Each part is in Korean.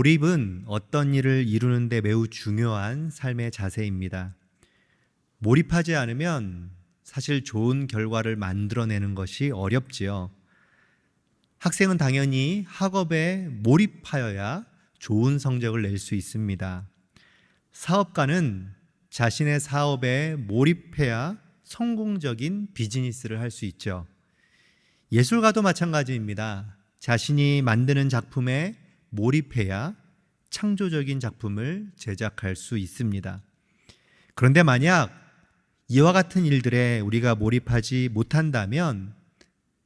몰입은 어떤 일을 이루는 데 매우 중요한 삶의 자세입니다. 몰입하지 않으면 사실 좋은 결과를 만들어내는 것이 어렵지요. 학생은 당연히 학업에 몰입하여야 좋은 성적을 낼 수 있습니다. 사업가는 자신의 사업에 몰입해야 성공적인 비즈니스를 할 수 있죠. 예술가도 마찬가지입니다. 자신이 만드는 작품에 몰입해야 창조적인 작품을 제작할 수 있습니다. 그런데 만약 이와 같은 일들에 우리가 몰입하지 못한다면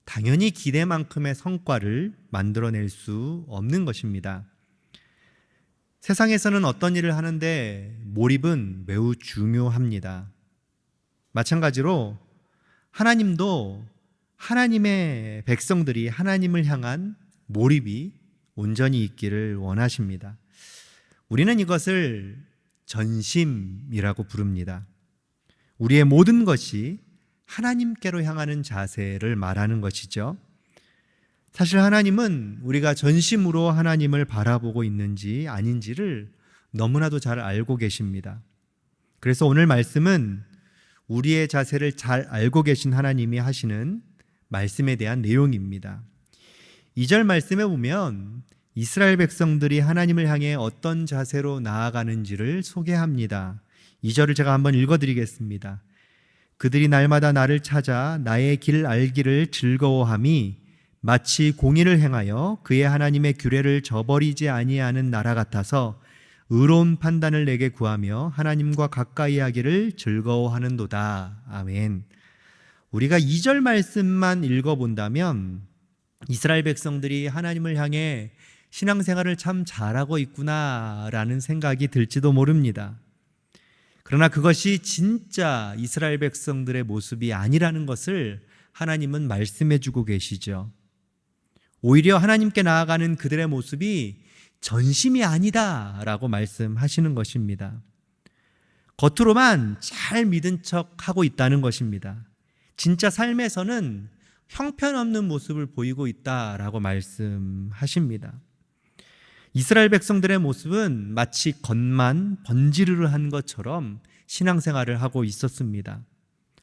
당연히 기대만큼의 성과를 만들어낼 수 없는 것입니다. 세상에서는 어떤 일을 하는데 몰입은 매우 중요합니다. 마찬가지로 하나님도 하나님의 백성들이 하나님을 향한 몰입이 온전히 있기를 원하십니다. 우리는 이것을 전심이라고 부릅니다. 우리의 모든 것이 하나님께로 향하는 자세를 말하는 것이죠. 사실 하나님은 우리가 전심으로 하나님을 바라보고 있는지 아닌지를 너무나도 잘 알고 계십니다. 그래서 오늘 말씀은 우리의 자세를 잘 알고 계신 하나님이 하시는 말씀에 대한 내용입니다. 2절 말씀에 보면 이스라엘 백성들이 하나님을 향해 어떤 자세로 나아가는지를 소개합니다. 2절을 제가 한번 읽어드리겠습니다. 그들이 날마다 나를 찾아 나의 길 알기를 즐거워함이 마치 공의를 행하여 그의 하나님의 규례를 저버리지 아니하는 나라 같아서 의로운 판단을 내게 구하며 하나님과 가까이 하기를 즐거워하는도다. 아멘. 우리가 2절 말씀만 읽어본다면 이스라엘 백성들이 하나님을 향해 신앙생활을 참 잘하고 있구나라는 생각이 들지도 모릅니다. 그러나 그것이 진짜 이스라엘 백성들의 모습이 아니라는 것을 하나님은 말씀해 주고 계시죠. 오히려 하나님께 나아가는 그들의 모습이 전심이 아니다라고 말씀하시는 것입니다. 겉으로만 잘 믿은 척 하고 있다는 것입니다. 진짜 삶에서는 형편없는 모습을 보이고 있다라고 말씀하십니다. 이스라엘 백성들의 모습은 마치 겉만 번지르르한 것처럼 신앙생활을 하고 있었습니다.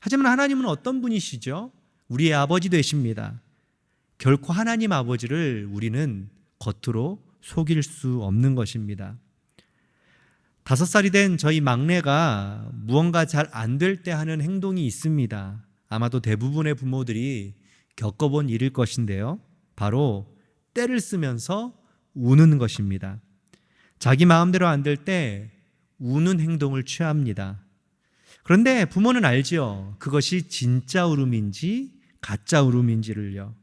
하지만 하나님은 어떤 분이시죠? 우리의 아버지 되십니다. 결코 하나님 아버지를 우리는 겉으로 속일 수 없는 것입니다. 5살이 된 저희 막내가 무언가 잘 안 될 때 하는 행동이 있습니다. 아마도 대부분의 부모들이 겪어본 일일 것인데요. 바로 떼를 쓰면서 우는 것입니다. 자기 마음대로 안 될 때 우는 행동을 취합니다. 그런데 부모는 알죠. 그것이 진짜 울음인지 가짜 울음인지를요.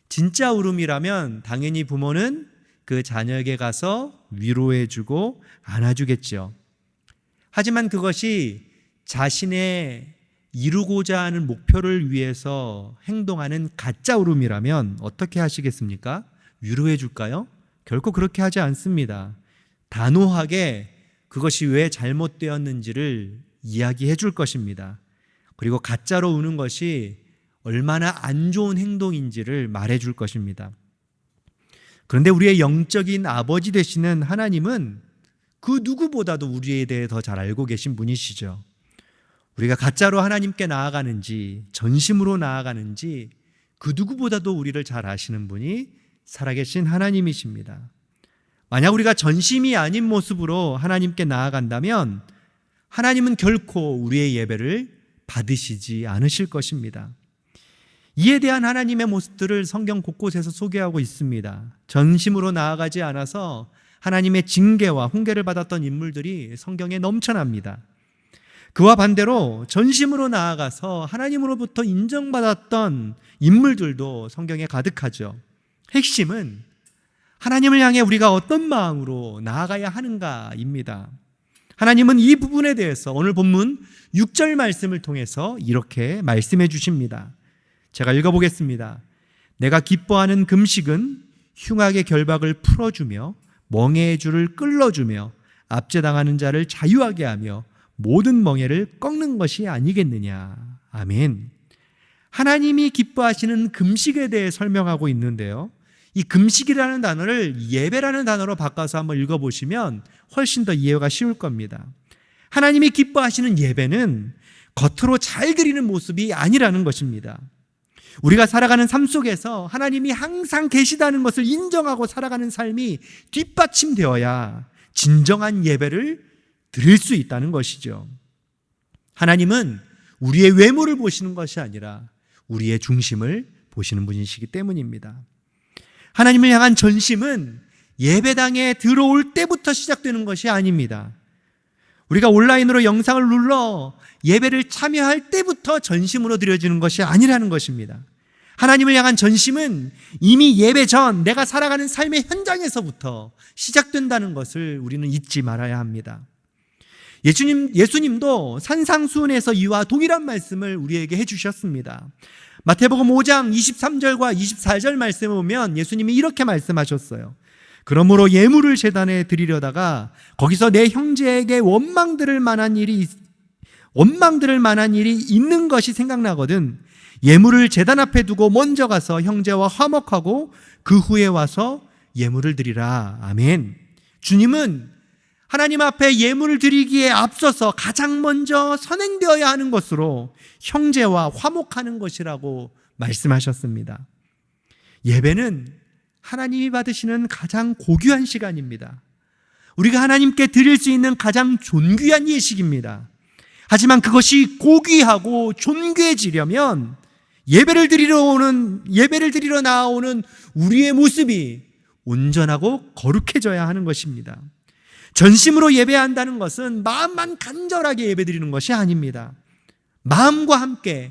진짜 울음이라면 당연히 부모는 그 자녀에게 가서 위로해주고 안아주겠죠. 하지만 그것이 자신의 이루고자 하는 목표를 위해서 행동하는 가짜 울음이라면 어떻게 하시겠습니까? 위로해 줄까요? 결코 그렇게 하지 않습니다. 단호하게 그것이 왜 잘못되었는지를 이야기해 줄 것입니다. 그리고 가짜로 우는 것이 얼마나 안 좋은 행동인지를 말해 줄 것입니다. 그런데 우리의 영적인 아버지 되시는 하나님은 그 누구보다도 우리에 대해 더 잘 알고 계신 분이시죠. 우리가 가짜로 하나님께 나아가는지 전심으로 나아가는지 그 누구보다도 우리를 잘 아시는 분이 살아계신 하나님이십니다. 만약 우리가 전심이 아닌 모습으로 하나님께 나아간다면 하나님은 결코 우리의 예배를 받으시지 않으실 것입니다. 이에 대한 하나님의 모습들을 성경 곳곳에서 소개하고 있습니다. 전심으로 나아가지 않아서 하나님의 징계와 훈계를 받았던 인물들이 성경에 넘쳐납니다. 그와 반대로 전심으로 나아가서 하나님으로부터 인정받았던 인물들도 성경에 가득하죠. 핵심은 하나님을 향해 우리가 어떤 마음으로 나아가야 하는가입니다. 하나님은 이 부분에 대해서 오늘 본문 6절 말씀을 통해서 이렇게 말씀해 주십니다. 제가 읽어보겠습니다. 내가 기뻐하는 금식은 흉악의 결박을 풀어주며 멍에의 줄을 끌어주며 압제당하는 자를 자유하게 하며 모든 멍에를 꺾는 것이 아니겠느냐. 아멘. 하나님이 기뻐하시는 금식에 대해 설명하고 있는데요. 이 금식이라는 단어를 예배라는 단어로 바꿔서 한번 읽어보시면 훨씬 더 이해가 쉬울 겁니다. 하나님이 기뻐하시는 예배는 겉으로 잘 드리는 모습이 아니라는 것입니다. 우리가 살아가는 삶 속에서 하나님이 항상 계시다는 것을 인정하고 살아가는 삶이 뒷받침되어야 진정한 예배를 드릴 수 있다는 것이죠. 하나님은 우리의 외모를 보시는 것이 아니라 우리의 중심을 보시는 분이시기 때문입니다. 하나님을 향한 전심은 예배당에 들어올 때부터 시작되는 것이 아닙니다. 우리가 온라인으로 영상을 눌러 예배를 참여할 때부터 전심으로 드려지는 것이 아니라는 것입니다. 하나님을 향한 전심은 이미 예배 전 내가 살아가는 삶의 현장에서부터 시작된다는 것을 우리는 잊지 말아야 합니다. 예수님도 산상수훈에서 이와 동일한 말씀을 우리에게 해주셨습니다. 마태복음 5장 23절과 24절 말씀을 보면 예수님이 이렇게 말씀하셨어요. 그러므로 예물을 제단에 드리려다가 거기서 내 형제에게 원망들을 만한 일이 있는 것이 생각나거든 예물을 제단 앞에 두고 먼저 가서 형제와 화목하고 그 후에 와서 예물을 드리라. 아멘. 주님은 하나님 앞에 예물을 드리기에 앞서서 가장 먼저 선행되어야 하는 것으로 형제와 화목하는 것이라고 말씀하셨습니다. 예배는 하나님이 받으시는 가장 고귀한 시간입니다. 우리가 하나님께 드릴 수 있는 가장 존귀한 예식입니다. 하지만 그것이 고귀하고 존귀해지려면 예배를 드리러 나오는 우리의 모습이 온전하고 거룩해져야 하는 것입니다. 전심으로 예배한다는 것은 마음만 간절하게 예배드리는 것이 아닙니다. 마음과 함께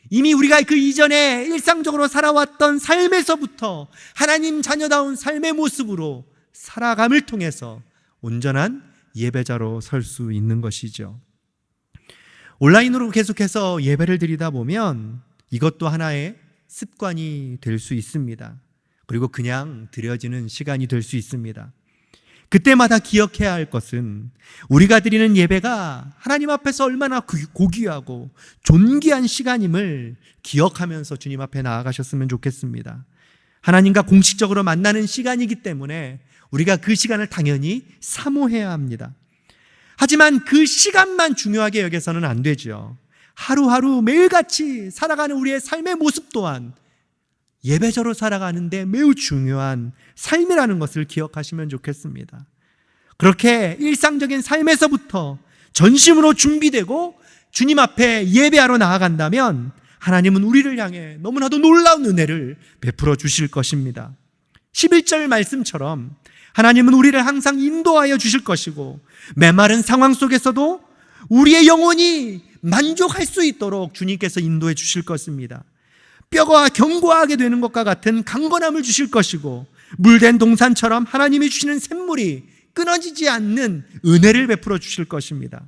이미 우리가 그 이전에 일상적으로 살아왔던 삶에서부터 하나님 자녀다운 삶의 모습으로 살아감을 통해서 온전한 예배자로 설 수 있는 것이죠. 온라인으로 계속해서 예배를 드리다 보면 이것도 하나의 습관이 될 수 있습니다. 그리고 그냥 드려지는 시간이 될 수 있습니다. 그때마다 기억해야 할 것은 우리가 드리는 예배가 하나님 앞에서 얼마나 고귀하고 존귀한 시간임을 기억하면서 주님 앞에 나아가셨으면 좋겠습니다. 하나님과 공식적으로 만나는 시간이기 때문에 우리가 그 시간을 당연히 사모해야 합니다. 하지만 그 시간만 중요하게 여겨서는 안 되죠. 하루하루 매일같이 살아가는 우리의 삶의 모습 또한 예배자로 살아가는데 매우 중요한 삶이라는 것을 기억하시면 좋겠습니다. 그렇게 일상적인 삶에서부터 전심으로 준비되고 주님 앞에 예배하러 나아간다면 하나님은 우리를 향해 너무나도 놀라운 은혜를 베풀어 주실 것입니다. 11절 말씀처럼 하나님은 우리를 항상 인도하여 주실 것이고 메마른 상황 속에서도 우리의 영혼이 만족할 수 있도록 주님께서 인도해 주실 것입니다. 뼈가 견고하게 되는 것과 같은 강건함을 주실 것이고 물된 동산처럼 하나님이 주시는 샘물이 끊어지지 않는 은혜를 베풀어 주실 것입니다.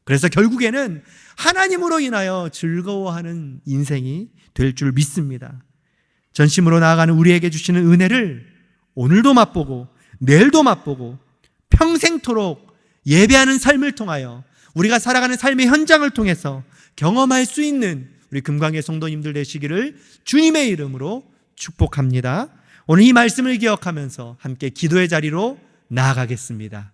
그래서 결국에는 하나님으로 인하여 즐거워하는 인생이 될 줄 믿습니다. 전심으로 나아가는 우리에게 주시는 은혜를 오늘도 맛보고 내일도 맛보고 평생토록 예배하는 삶을 통하여 우리가 살아가는 삶의 현장을 통해서 경험할 수 있는 우리 금강의 성도님들 되시기를 주님의 이름으로 축복합니다. 오늘 이 말씀을 기억하면서 함께 기도의 자리로 나아가겠습니다.